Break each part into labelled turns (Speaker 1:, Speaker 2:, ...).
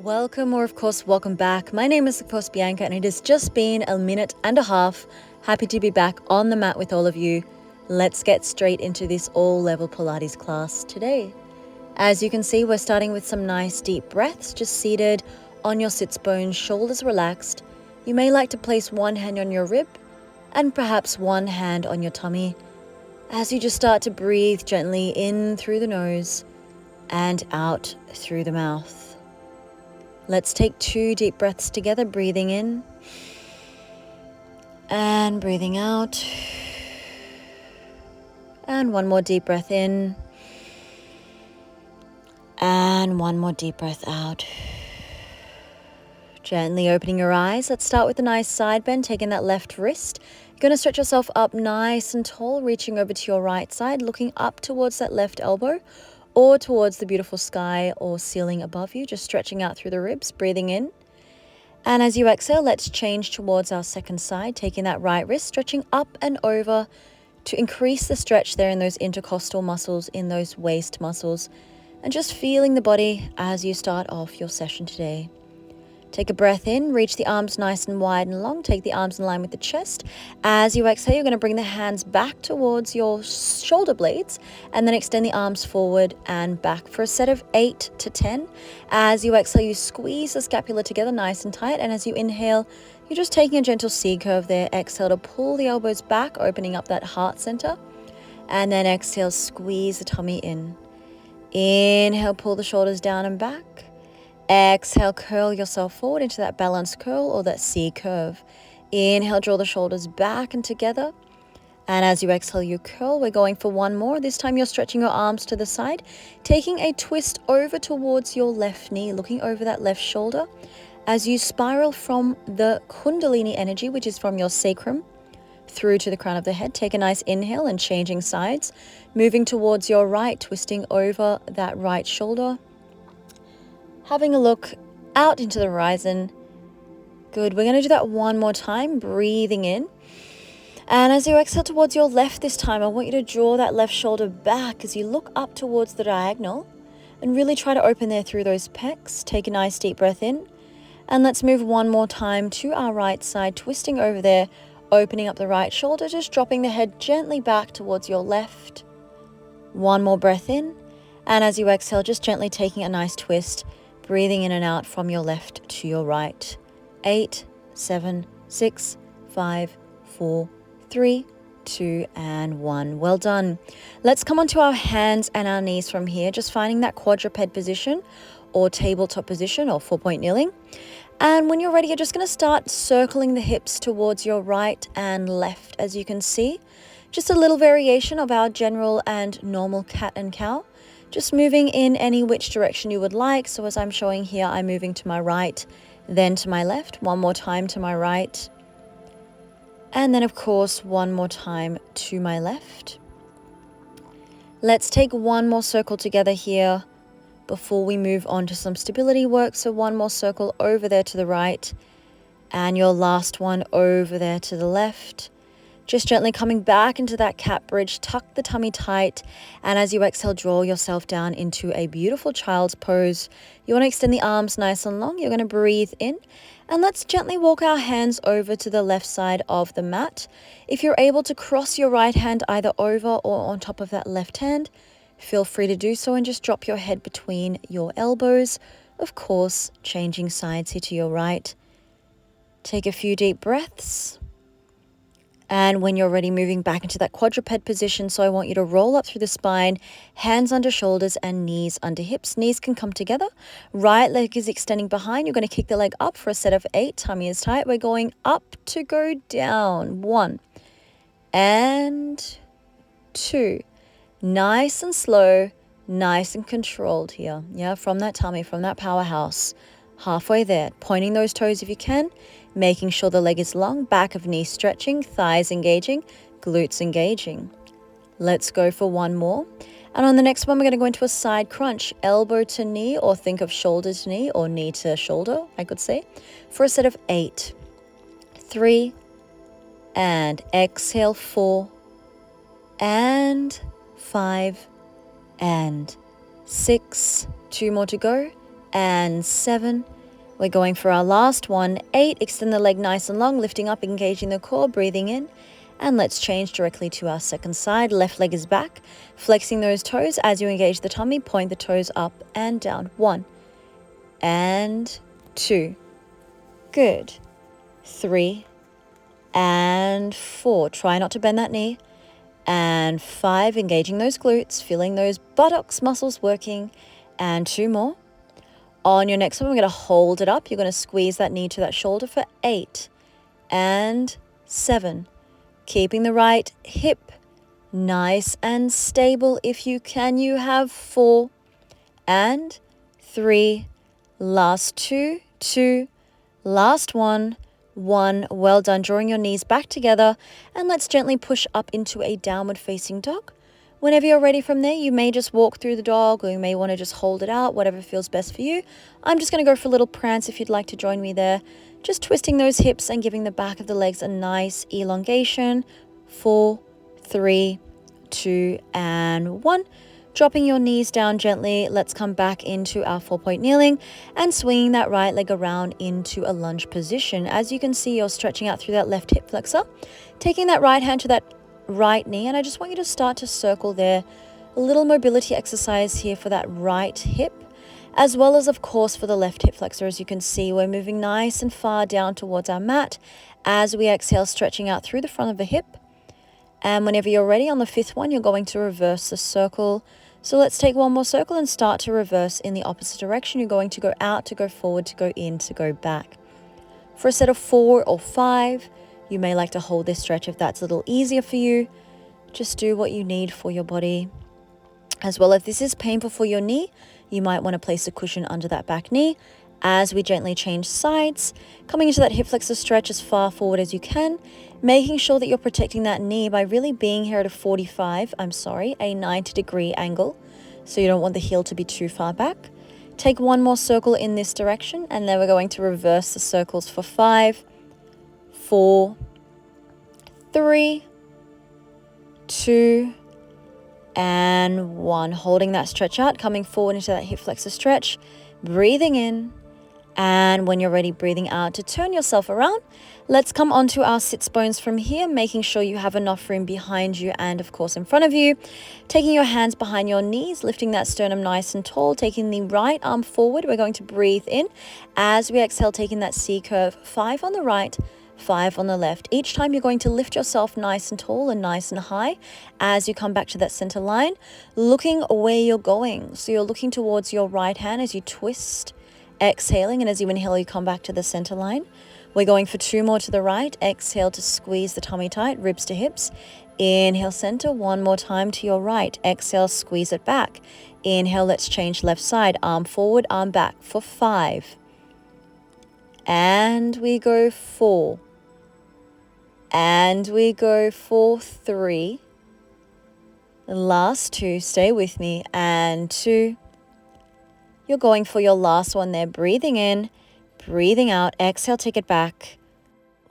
Speaker 1: Welcome, or of course, welcome back. My name is, of course, Bianca, and it has just been a minute and a half. Happy to be back on the mat with all of you. Let's get straight into this all-level Pilates class today. As you can see, we're starting with some nice deep breaths, just seated on your sits bones, shoulders relaxed. You may like to place one hand on your rib and perhaps one hand on your tummy as you just start to breathe gently in through the nose and out through the mouth. Let's take 2 deep breaths together, breathing in and breathing out. And one more deep breath in and one more deep breath out. Gently opening your eyes. Let's start with a nice side bend, taking that left wrist. You're going to stretch yourself up nice and tall, reaching over to your right side, looking up towards that left elbow or towards the beautiful sky or ceiling above you, just stretching out through the ribs, breathing in. And as you exhale, let's change towards our second side, taking that right wrist, stretching up and over to increase the stretch there in those intercostal muscles, in those waist muscles, and just feeling the body as you start off your session today. Take a breath in, reach the arms nice and wide and long, take the arms in line with the chest. As you exhale, you're going to bring the hands back towards your shoulder blades and then extend the arms forward and back for a set of 8 to 10. As you exhale, you squeeze the scapula together nice and tight, and as you inhale, you're just taking a gentle C curve there. Exhale to pull the elbows back, opening up that heart center, and then exhale, squeeze the tummy in. Inhale, pull the shoulders down and back. Exhale, curl yourself forward into that balanced curl or that C curve. Inhale, draw the shoulders back and together. And as you exhale, you curl. We're going for one more. This time you're stretching your arms to the side, taking a twist over towards your left knee, looking over that left shoulder as you spiral from the Kundalini energy, which is from your sacrum, through to the crown of the head. Take a nice inhale and changing sides, moving towards your right, twisting over that right shoulder. Having a look out into the horizon. Good. We're going to do that one more time, breathing in. And as you exhale towards your left this time, I want you to draw that left shoulder back as you look up towards the diagonal and really try to open there through those pecs. Take a nice deep breath in. And let's move one more time to our right side, twisting over there, opening up the right shoulder, just dropping the head gently back towards your left. One more breath in. And as you exhale, just gently taking a nice twist, breathing in and out from your left to your right. 8, 7, 6, 5, 4, 3, 2, and 1. Well done. Let's come onto our hands and our knees from here, just finding that quadruped position or tabletop position or 4-point kneeling. And when you're ready, you're just going to start circling the hips towards your right and left, as you can see. Just a little variation of our general and normal cat and cow. Just moving in any which direction you would like. So as I'm showing here, I'm moving to my right, then to my left. One more time to my right. And then, of course, one more time to my left. Let's take one more circle together here before we move on to some stability work. So one more circle over there to the right, and your last one over there to the left. Just gently coming back into that cat bridge, tuck the tummy tight, and as you exhale, draw yourself down into a beautiful child's pose. You want to extend the arms nice and long. You're going to breathe in, and let's gently walk our hands over to the left side of the mat. If you're able to cross your right hand either over or on top of that left hand, feel free to do so, and just drop your head between your elbows. Of course, changing sides here to your right. Take a few deep breaths. And when you're ready, moving back into that quadruped position. So I want you to roll up through the spine, hands under shoulders and knees under hips. Knees can come together. Right leg is extending behind. You're going to kick the leg up for a set of 8. Tummy is tight. We're going up to go down. 1 and 2. Nice and slow, nice and controlled here. Yeah, from that tummy, from that powerhouse. Halfway there, pointing those toes if you can, making sure the leg is long, back of knee stretching, thighs engaging, glutes engaging. Let's go for one more. And on the next one, we're going to go into a side crunch, elbow to knee, or think of shoulder to knee or knee to shoulder, I could say, for a set of 8. 3, and exhale, 4, and 5, and 6. 2 more to go. and 7. We're going for our last one, 8. Extend the leg nice and long, lifting up, engaging the core, breathing in. And let's change directly to our second side. Left leg is back, flexing those toes as you engage the tummy. Point the toes up and down. 1 and 2. Good. 3 and 4. Try not to bend that knee. And 5, engaging those glutes, feeling those buttocks muscles working. And 2 more. On your next one, we're going to hold it up. You're going to squeeze that knee to that shoulder for 8 and 7. Keeping the right hip nice and stable. If you can, you have 4 and 3. Last 2, 2. Last 1, 1. Well done. Drawing your knees back together. And let's gently push up into a downward facing dog. Whenever you're ready from there, you may just walk through the dog, or you may want to just hold it out, whatever feels best for you. I'm just going to go for a little prance if you'd like to join me there. Just twisting those hips and giving the back of the legs a nice elongation. 4, 3, 2, and 1. Dropping your knees down gently. Let's come back into our 4-point kneeling and swinging that right leg around into a lunge position. As you can see, you're stretching out through that left hip flexor. Taking that right hand to that right knee, and I just want you to start to circle there. A little mobility exercise here for that right hip, as well as, of course, for the left hip flexor. As you can see, we're moving nice and far down towards our mat as we exhale, stretching out through the front of the hip. And whenever you're ready, on the 5th one, you're going to reverse the circle. So let's take one more circle and start to reverse in the opposite direction. You're going to go out, to go forward, to go in, to go back. For a set of 4 or 5, you may like to hold this stretch if that's a little easier for you. Just do what you need for your body. As well, if this is painful for your knee, you might want to place a cushion under that back knee as we gently change sides, coming into that hip flexor stretch as far forward as you can, making sure that you're protecting that knee by really being here at a 90-degree angle, so you don't want the heel to be too far back. Take one more circle in this direction, and then we're going to reverse the circles for 5, 4, 3, 2, and 1. Holding that stretch out, coming forward into that hip flexor stretch, breathing in, and when you're ready, breathing out to turn yourself around. Let's come onto our sits bones from here, making sure you have enough room behind you and, of course, in front of you. Taking your hands behind your knees, lifting that sternum nice and tall, taking the right arm forward. We're going to breathe in as we exhale, taking that C curve, 5 on the right, 5 on the left. Each time you're going to lift yourself nice and tall and nice and high as you come back to that center line, looking where you're going. So you're looking towards your right hand as you twist, exhaling, and as you inhale, you come back to the center line. We're going for 2 more to the right. Exhale to squeeze the tummy tight, ribs to hips. Inhale, center. 1 more time to your right. Exhale, squeeze it back. Inhale, let's change left side. Arm forward, arm back for 5. And we go 4. And we go for 3. Last 2, stay with me. And 2. You're going for your last one there. Breathing in, breathing out. Exhale, take it back.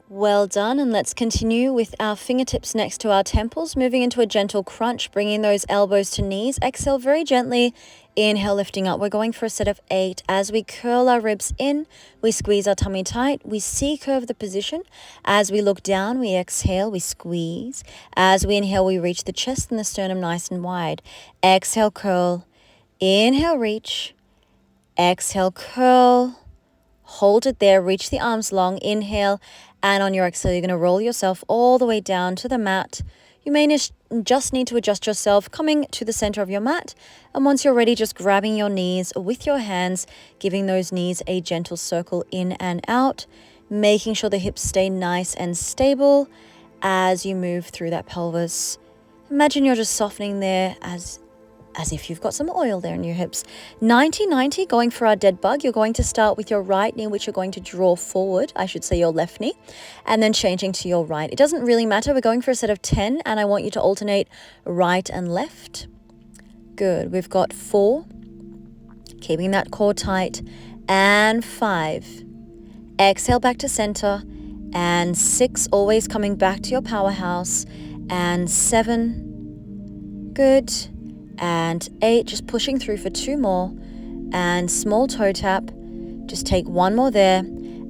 Speaker 1: Well done. And let's continue with our fingertips next to our temples, moving into a gentle crunch, bringing those elbows to knees. Exhale very gently. Inhale, lifting up. We're going for a set of 8. As we curl our ribs in, we squeeze our tummy tight. We C-curve the position. As we look down, we exhale, we squeeze. As we inhale, we reach the chest and the sternum nice and wide. Exhale, curl. Inhale, reach. Exhale, curl. Hold it there. Reach the arms long. Inhale. And on your exhale, you're going to roll yourself all the way down to the mat. You may just need to adjust yourself, coming to the center of your mat. And once you're ready, just grabbing your knees with your hands, giving those knees a gentle circle in and out, making sure the hips stay nice and stable as you move through that pelvis. Imagine you're just softening there as if you've got some oil there in your hips. 90-90, going for our dead bug. You're going to start with your right knee, which you're going to draw forward, I should say your left knee, and then changing to your right. It doesn't really matter. We're going for a set of 10, and I want you to alternate right and left. Good. We've got 4, keeping that core tight, and 5. Exhale back to center, and 6, always coming back to your powerhouse, and 7. Good. And 8, just pushing through for 2 more. and small toe tap. Just take one more there.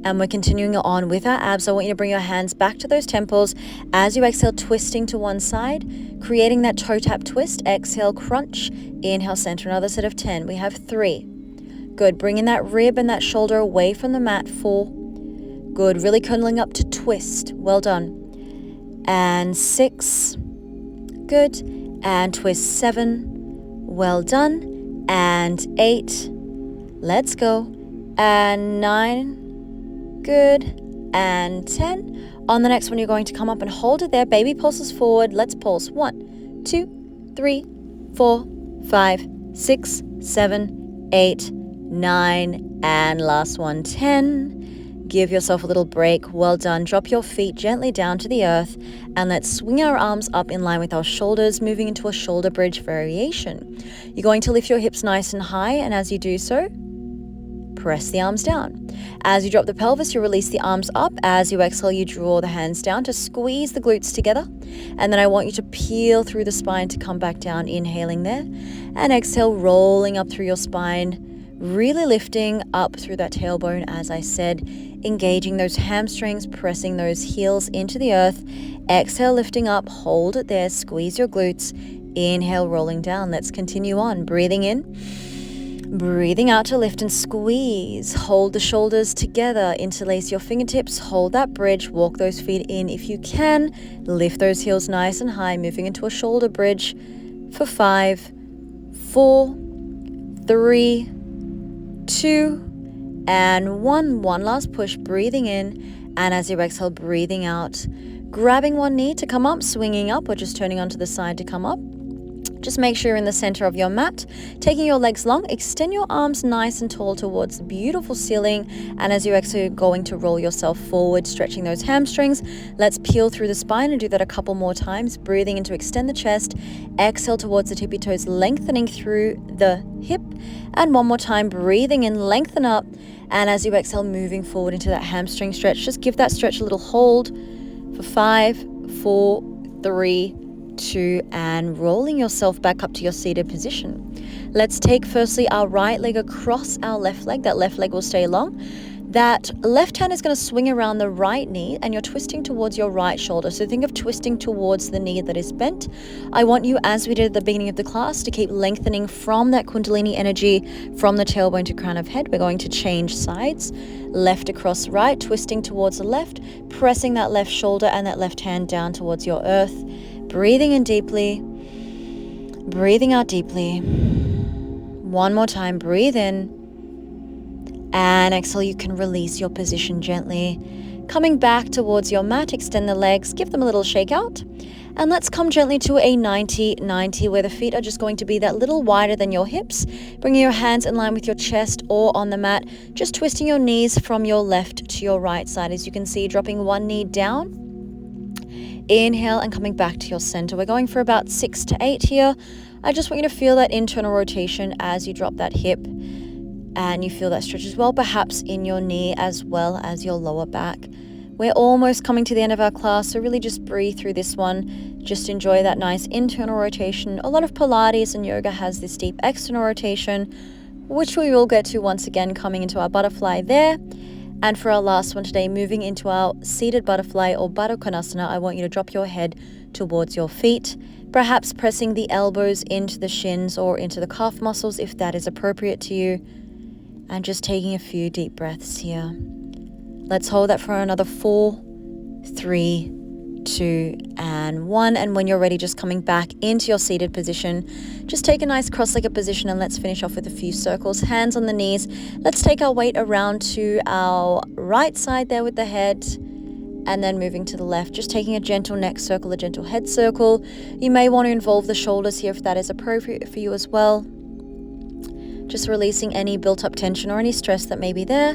Speaker 1: And we're continuing on with our abs. I want you to bring your hands back to those temples. As you exhale, twisting to one side, creating that toe tap twist. Exhale, crunch. Inhale, center. Another set of 10. We have 3. Good. Bringing that rib and that shoulder away from the mat. 4. Good. Really curling up to twist. Well done. And 6. Good. And twist. 7. Well done. And 8. Let's go. And 9. Good. And 10. On the next one, you're going to come up and hold it there. Baby pulses forward. Let's pulse. 1, 2, 3, 4, 5, 6, 7, 8, 9. And last one, 10. Give yourself a little break. Well done. Drop your feet gently down to the earth. And let's swing our arms up in line with our shoulders, moving into a shoulder bridge variation. You're going to lift your hips nice and high. And as you do so, press the arms down. As you drop the pelvis, you release the arms up. As you exhale, you draw the hands down to squeeze the glutes together. And then I want you to peel through the spine to come back down, inhaling there. And exhale, rolling up through your spine, really lifting up through that tailbone, as I said, engaging those hamstrings, pressing those heels into the earth. Exhale, lifting up, hold it there, squeeze your glutes. Inhale, rolling down. Let's continue on. Breathing in. Breathing out to lift and squeeze. Hold the shoulders together. Interlace your fingertips. Hold that bridge. Walk those feet in if you can. Lift those heels nice and high. Moving into a shoulder bridge for 5, 4, 3, 2, and 1. One last push. Breathing in. And as you exhale, breathing out. Grabbing one knee to come up. Swinging up or just turning onto the side to come up. Just make sure you're in the center of your mat. Taking your legs long, extend your arms nice and tall towards the beautiful ceiling. And as you exhale, you're going to roll yourself forward, stretching those hamstrings. Let's peel through the spine and do that a couple more times. Breathing in to extend the chest. Exhale towards the tippy toes, lengthening through the hip. And one more time, breathing in, lengthen up. And as you exhale, moving forward into that hamstring stretch. Just give that stretch a little hold for 5, 4, 3, 2, and rolling yourself back up to your seated position. Let's take firstly our right leg across our left leg. That left leg will stay long. That left hand is going to swing around the right knee and you're twisting towards your right shoulder. So think of twisting towards the knee that is bent. I want you, as we did at the beginning of the class, to keep lengthening from that Kundalini energy from the tailbone to crown of head. We're going to change sides. Left across right, twisting towards the left, pressing that left shoulder and that left hand down towards your earth. Breathing in deeply, breathing out deeply. One more time, breathe in. And exhale, you can release your position gently. Coming back towards your mat, extend the legs, give them a little shake out. And let's come gently to a 90-90 where the feet are just going to be that little wider than your hips. Bringing your hands in line with your chest or on the mat. Just twisting your knees from your left to your right side. As you can see, dropping one knee down. Inhale and coming back to your center. We're going for about 6 to 8 here. I just want you to feel that internal rotation as you drop that hip and you feel that stretch as well, perhaps in your knee as well as your lower back. We're almost coming to the end of our class, so really just breathe through this one. Just enjoy that nice internal rotation. A lot of Pilates and yoga has this deep external rotation, which we will get to once again coming into our butterfly there. And for our last one today, moving into our seated butterfly or Baddha Konasana, I want you to drop your head towards your feet, perhaps pressing the elbows into the shins or into the calf muscles if that is appropriate to you. And just taking a few deep breaths here. Let's hold that for another 4, 3, 2, and 1. And when you're ready, just coming back into your seated position. Just take a nice cross-legged position and let's finish off with a few circles. Hands on the knees. Let's take our weight around to our right side there with the head. And then moving to the left, just taking a gentle neck circle, a gentle head circle. You may want to involve the shoulders here if that is appropriate for you as well. Just releasing any built-up tension or any stress that may be there.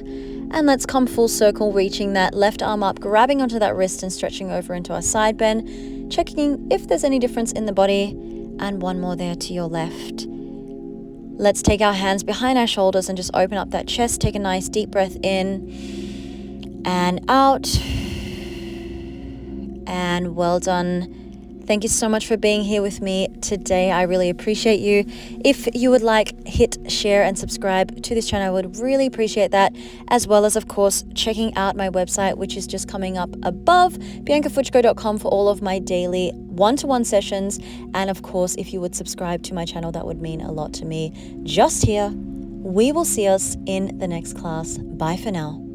Speaker 1: And let's come full circle, reaching that left arm up, grabbing onto that wrist and stretching over into our side bend, checking if there's any difference in the body. And one more there to your left. Let's take our hands behind our shoulders and just open up that chest. Take a nice deep breath in and out. And well done. Thank you so much for being here with me today. I really appreciate you. If you would like, hit share and subscribe to this channel. I would really appreciate that, as well as, of course, checking out my website, which is just coming up above, biankafuchko.com, for all of my daily one-to-one sessions. And of course, if you would subscribe to my channel, that would mean a lot to me. Just here. We will see us in the next class. Bye for now.